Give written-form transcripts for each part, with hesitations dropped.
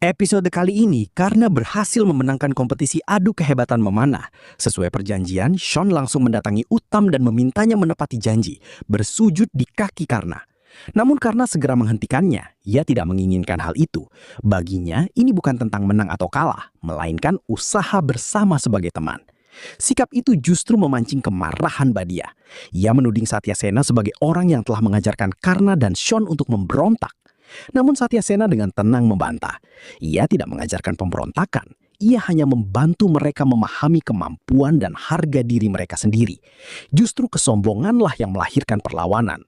Episode kali ini, karena berhasil memenangkan kompetisi adu kehebatan memanah, sesuai perjanjian, Sean langsung mendatangi Uttam dan memintanya menepati janji, bersujud di kaki Karna. Namun Karna segera menghentikannya, ia tidak menginginkan hal itu. Baginya, ini bukan tentang menang atau kalah, melainkan usaha bersama sebagai teman. Sikap itu justru memancing kemarahan Badia. Ia menuding Satyasena sebagai orang yang telah mengajarkan Karna dan Sean untuk memberontak. Namun Satyasena dengan tenang membantah. Ia tidak mengajarkan pemberontakan. Ia hanya membantu mereka memahami kemampuan dan harga diri mereka sendiri. Justru kesombonganlah yang melahirkan perlawanan.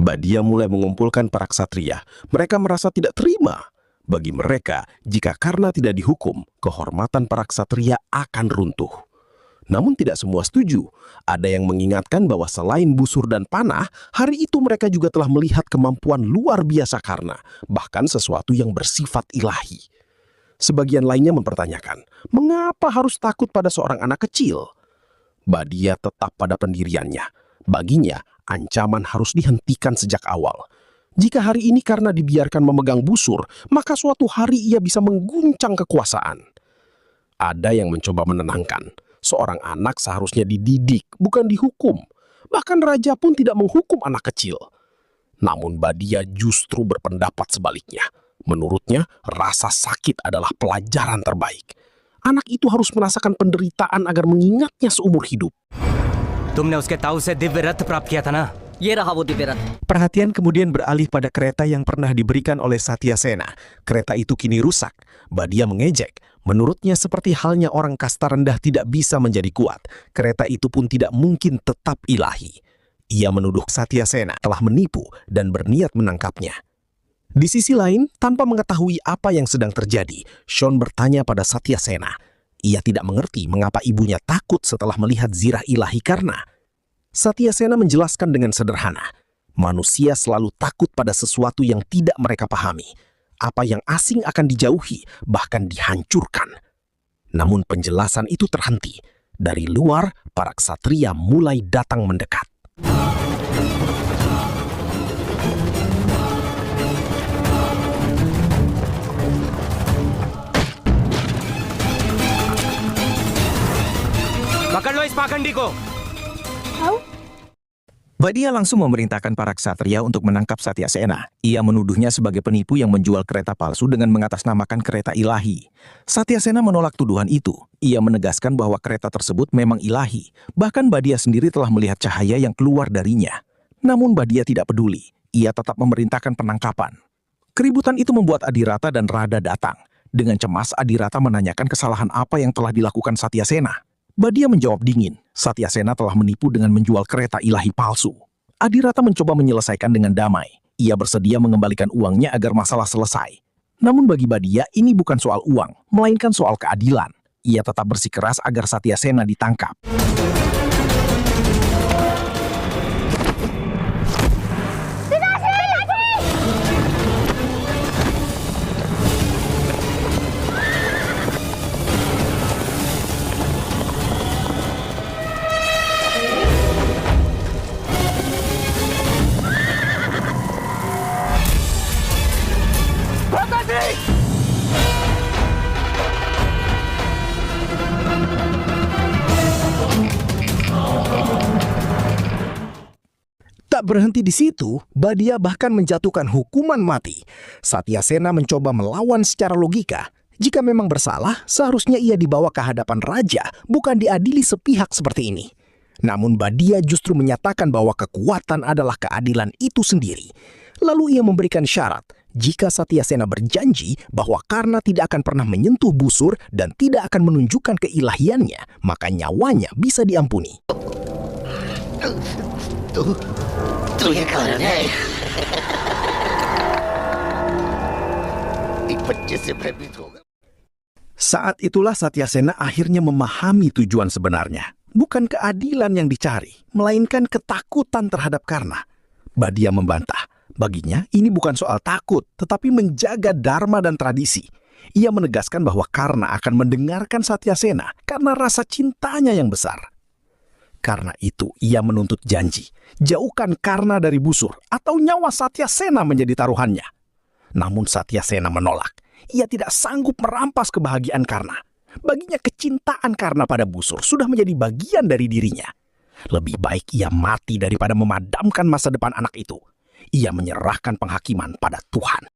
Badia mulai mengumpulkan para ksatria. Mereka merasa tidak terima. Bagi mereka, jika Karna tidak dihukum, kehormatan para ksatria akan runtuh. Namun tidak semua setuju. Ada yang mengingatkan bahwa selain busur dan panah, hari itu mereka juga telah melihat kemampuan luar biasa Karna, bahkan sesuatu yang bersifat ilahi. Sebagian lainnya mempertanyakan, mengapa harus takut pada seorang anak kecil? Badia tetap pada pendiriannya. Baginya, ancaman harus dihentikan sejak awal. Jika hari ini Karna dibiarkan memegang busur, maka suatu hari ia bisa mengguncang kekuasaan. Ada yang mencoba menenangkan. Seorang anak seharusnya dididik, bukan dihukum. Bahkan raja pun tidak menghukum anak kecil. Namun Badia justru berpendapat sebaliknya. Menurutnya, rasa sakit adalah pelajaran terbaik. Anak itu harus merasakan penderitaan agar mengingatnya seumur hidup. तुमने उसके ताऊ से दिव्य रत्न प्राप्त किया था ना? ये रहा वो दिव्य रत्न। Perhatian kemudian beralih pada kereta yang pernah diberikan oleh Satyasena. Kereta itu kini rusak. Badia mengejek. Menurutnya seperti halnya orang kasta rendah tidak bisa menjadi kuat. Kereta itu pun tidak mungkin tetap ilahi. Ia menuduh Satyasena telah menipu dan berniat menangkapnya. Di sisi lain, tanpa mengetahui apa yang sedang terjadi, Sean bertanya pada Satyasena. Ia tidak mengerti mengapa ibunya takut setelah melihat zirah ilahi Karna. Satyasena menjelaskan dengan sederhana. Manusia selalu takut pada sesuatu yang tidak mereka pahami. Apa yang asing akan dijauhi, bahkan dihancurkan. Namun penjelasan itu terhenti. Dari luar, para ksatria mulai datang mendekat. पकड़ लो इस पाखंडी को। Badia langsung memerintahkan para ksatria untuk menangkap Satyasena. Ia menuduhnya sebagai penipu yang menjual kereta palsu dengan mengatasnamakan kereta ilahi. Satyasena menolak tuduhan itu. Ia menegaskan bahwa kereta tersebut memang ilahi. Bahkan Badia sendiri telah melihat cahaya yang keluar darinya. Namun Badia tidak peduli. Ia tetap memerintahkan penangkapan. Keributan itu membuat Adirata dan Rada datang. Dengan cemas, Adirata menanyakan kesalahan apa yang telah dilakukan Satyasena. Badia menjawab dingin, Satyasena telah menipu dengan menjual kereta ilahi palsu. Adirata mencoba menyelesaikan dengan damai. Ia bersedia mengembalikan uangnya agar masalah selesai. Namun bagi Badia, ini bukan soal uang, melainkan soal keadilan. Ia tetap bersikeras agar Satyasena ditangkap. Tak berhenti di situ, Badia bahkan menjatuhkan hukuman mati. Satyasena mencoba melawan secara logika. Jika memang bersalah, seharusnya ia dibawa ke hadapan raja, bukan diadili sepihak seperti ini. Namun Badia justru menyatakan bahwa kekuatan adalah keadilan itu sendiri. Lalu ia memberikan syarat, jika Satyasena berjanji bahwa Karna tidak akan pernah menyentuh busur dan tidak akan menunjukkan keilahiannya, maka nyawanya bisa diampuni. तू ये कारण है। एक बच्चे से भयभीत होगा। Saat itulah Satyasena akhirnya memahami tujuan sebenarnya. Bukan keadilan yang dicari, melainkan ketakutan terhadap Karna. Badia membantah. Baginya, ini bukan soal takut, tetapi menjaga dharma dan tradisi. Ia menegaskan bahwa Karna akan mendengarkan Satyasena karena rasa cintanya yang besar. Karena itu, ia menuntut janji. Jauhkan Karna dari busur atau nyawa Satyasena menjadi taruhannya. Namun Satyasena menolak. Ia tidak sanggup merampas kebahagiaan Karna. Baginya kecintaan Karna pada busur sudah menjadi bagian dari dirinya. Lebih baik ia mati daripada memadamkan masa depan anak itu. Ia menyerahkan penghakiman pada Tuhan.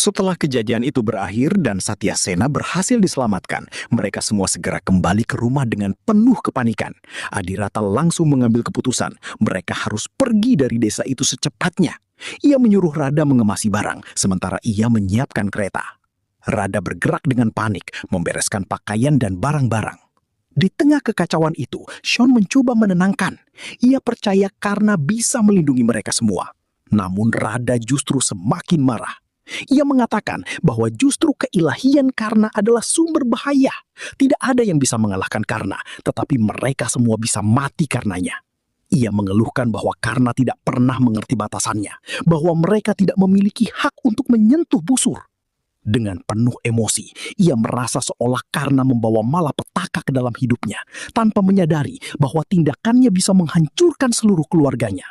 Setelah kejadian itu berakhir dan Satyasena berhasil diselamatkan, mereka semua segera kembali ke rumah dengan penuh kepanikan. Adirata langsung mengambil keputusan, mereka harus pergi dari desa itu secepatnya. Ia menyuruh Rada mengemasi barang, sementara ia menyiapkan kereta. Rada bergerak dengan panik, membereskan pakaian dan barang-barang. Di tengah kekacauan itu, Sean mencoba menenangkan. Ia percaya Karna bisa melindungi mereka semua. Namun Rada justru semakin marah. Ia mengatakan bahwa justru keilahian Karna adalah sumber bahaya. Tidak ada yang bisa mengalahkan Karna, tetapi mereka semua bisa mati karenanya. Ia mengeluhkan bahwa Karna tidak pernah mengerti batasannya, bahwa mereka tidak memiliki hak untuk menyentuh busur. Dengan penuh emosi, ia merasa seolah Karna membawa malapetaka ke dalam hidupnya, tanpa menyadari bahwa tindakannya bisa menghancurkan seluruh keluarganya.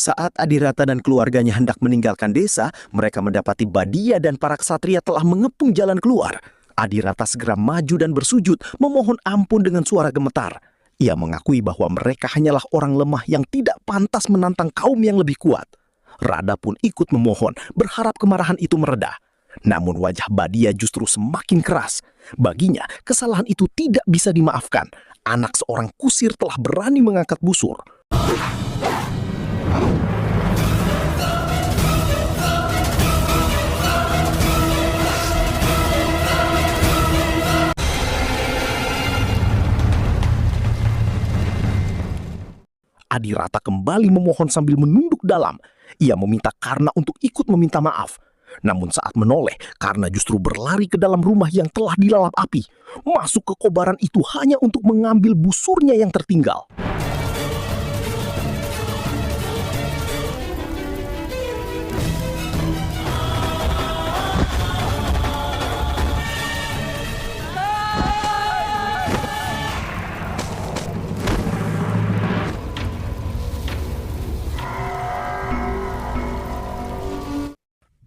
Saat Adirata dan keluarganya hendak meninggalkan desa, mereka mendapati Badia dan para ksatria telah mengepung jalan keluar. Adirata segera maju dan bersujud, memohon ampun dengan suara gemetar. Ia mengakui bahwa mereka hanyalah orang lemah yang tidak pantas menantang kaum yang lebih kuat. Rada pun ikut memohon, berharap kemarahan itu mereda. Namun wajah Badia justru semakin keras. Baginya, kesalahan itu tidak bisa dimaafkan. Anak seorang kusir telah berani mengangkat busur. Adirata kembali memohon sambil menunduk dalam. Ia meminta Karna untuk ikut meminta maaf. Namun saat menoleh, Karna justru berlari ke dalam rumah yang telah dilalap api. Masuk ke kobaran itu hanya untuk mengambil busurnya yang tertinggal.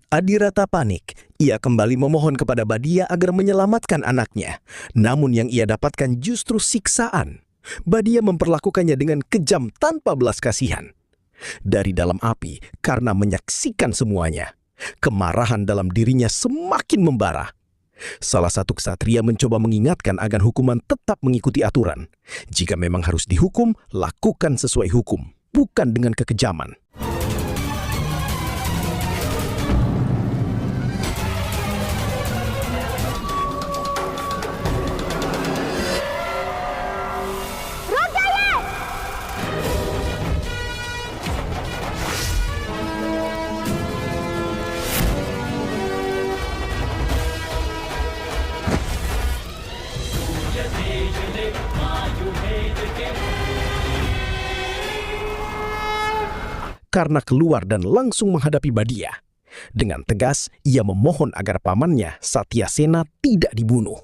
Adirata panik. Ia kembali memohon kepada Badia agar menyelamatkan anaknya. Namun yang ia dapatkan justru siksaan. Badia memperlakukannya dengan kejam tanpa belas kasihan. Dari dalam api, Karna menyaksikan semuanya. Kemarahan dalam dirinya semakin membara. Salah satu ksatria mencoba mengingatkan agar hukuman tetap mengikuti aturan. Jika memang harus dihukum, lakukan sesuai hukum, bukan dengan kekejaman. Karna keluar dan langsung menghadapi Badia. Dengan tegas, ia memohon agar pamannya, Satyasena, tidak dibunuh.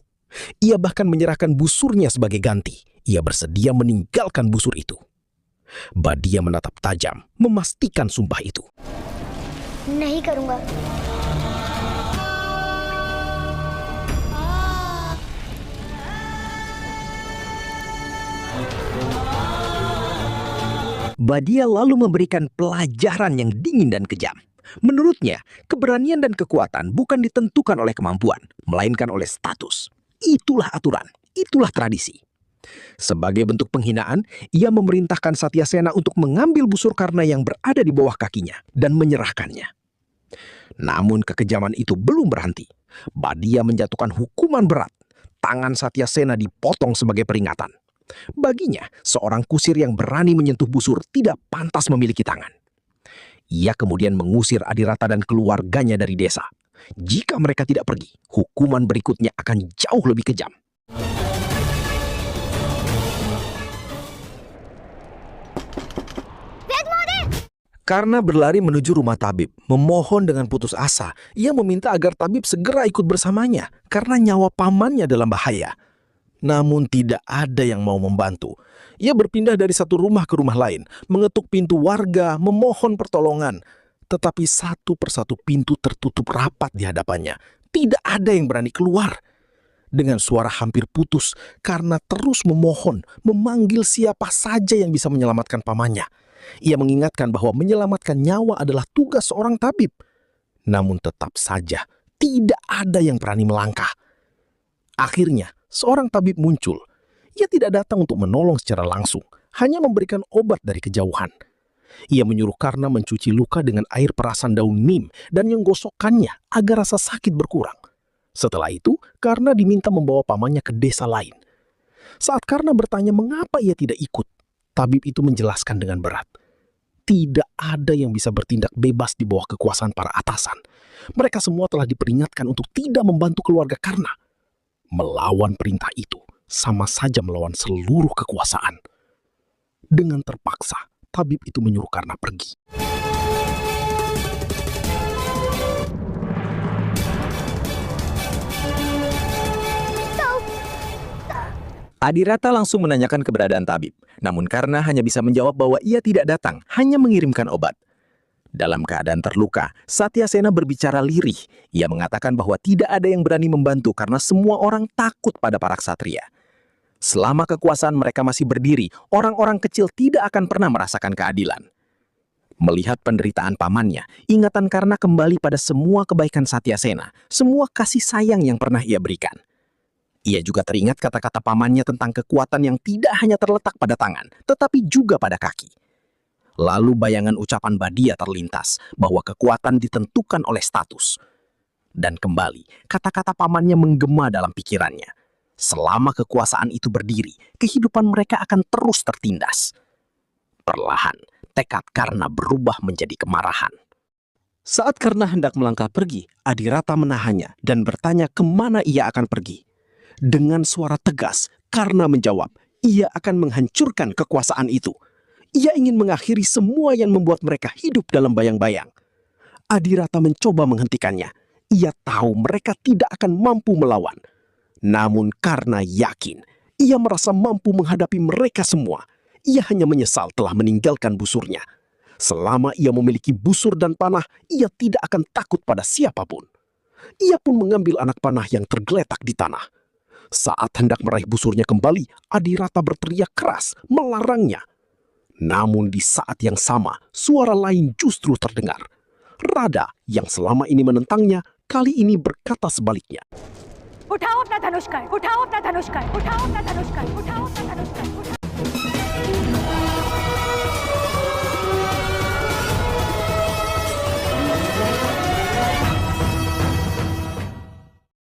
Ia bahkan menyerahkan busurnya sebagai ganti. Ia bersedia meninggalkan busur itu. Badia menatap tajam, memastikan sumpah itu. नहीं करूँगा। Badia lalu memberikan pelajaran yang dingin dan kejam. Menurutnya, keberanian dan kekuatan bukan ditentukan oleh kemampuan, melainkan oleh status. Itulah aturan, itulah tradisi. Sebagai bentuk penghinaan, ia memerintahkan Satyasena untuk mengambil busur Karna yang berada di bawah kakinya dan menyerahkannya. Namun kekejaman itu belum berhenti. Badia menjatuhkan hukuman berat. Tangan Satyasena dipotong sebagai peringatan. Baginya, seorang kusir yang berani menyentuh busur tidak pantas memiliki tangan. Ia kemudian mengusir Adirata dan keluarganya dari desa. Jika mereka tidak pergi, hukuman berikutnya akan jauh lebih kejam. Karena berlari menuju rumah tabib, memohon dengan putus asa, ia meminta agar tabib segera ikut bersamanya karena nyawa pamannya dalam bahaya. Namun tidak ada yang mau membantu. Ia berpindah dari satu rumah ke rumah lain, mengetuk pintu warga, memohon pertolongan. Tetapi satu persatu pintu tertutup rapat di hadapannya. Tidak ada yang berani keluar. Dengan suara hampir putus, karena terus memohon, memanggil siapa saja yang bisa menyelamatkan pamannya. Ia mengingatkan bahwa menyelamatkan nyawa adalah tugas seorang tabib. Namun tetap saja, tidak ada yang berani melangkah. Akhirnya, seorang tabib muncul. Ia tidak datang untuk menolong secara langsung, hanya memberikan obat dari kejauhan. Ia menyuruh Karna mencuci luka dengan air perasan daun nim dan menggosokkannya agar rasa sakit berkurang. Setelah itu, Karna diminta membawa pamannya ke desa lain. Saat Karna bertanya mengapa ia tidak ikut, tabib itu menjelaskan dengan berat. Tidak ada yang bisa bertindak bebas di bawah kekuasaan para atasan. Mereka semua telah diperingatkan untuk tidak membantu keluarga Karna. Melawan perintah itu sama saja melawan seluruh kekuasaan. Dengan terpaksa, tabib itu menyuruh Karna pergi. Adirata langsung menanyakan keberadaan tabib. Namun Karna hanya bisa menjawab bahwa ia tidak datang, hanya mengirimkan obat. Dalam keadaan terluka, Satyasena berbicara lirih. Ia mengatakan bahwa tidak ada yang berani membantu karena semua orang takut pada para ksatria. Selama kekuasaan mereka masih berdiri, orang-orang kecil tidak akan pernah merasakan keadilan. Melihat penderitaan pamannya, ingatan Karna kembali pada semua kebaikan Satyasena, semua kasih sayang yang pernah ia berikan. Ia juga teringat kata-kata pamannya tentang kekuatan yang tidak hanya terletak pada tangan, tetapi juga pada kaki. Lalu bayangan ucapan Badia terlintas bahwa kekuatan ditentukan oleh status. Dan kembali, kata-kata pamannya menggema dalam pikirannya. Selama kekuasaan itu berdiri, kehidupan mereka akan terus tertindas. Perlahan, tekad Karna berubah menjadi kemarahan. Saat Karna hendak melangkah pergi, Adirata menahannya dan bertanya kemana ia akan pergi. Dengan suara tegas, Karna menjawab, ia akan menghancurkan kekuasaan itu. Ia ingin mengakhiri semua yang membuat mereka hidup dalam bayang-bayang. Adirata mencoba menghentikannya. Ia tahu mereka tidak akan mampu melawan. Namun Karna yakin, ia merasa mampu menghadapi mereka semua. Ia hanya menyesal telah meninggalkan busurnya. Selama ia memiliki busur dan panah, ia tidak akan takut pada siapapun. Ia pun mengambil anak panah yang tergeletak di tanah. Saat hendak meraih busurnya kembali, Adirata berteriak keras, melarangnya. Namun di saat yang sama, suara lain justru terdengar. Radha yang selama ini menentangnya, kali ini berkata sebaliknya. उठाओ अपना धनुष कर, उठाओ अपना धनुष कर, उठाओ अपना धनुष कर, उठाओ अपना धनुष कर, उठाओ।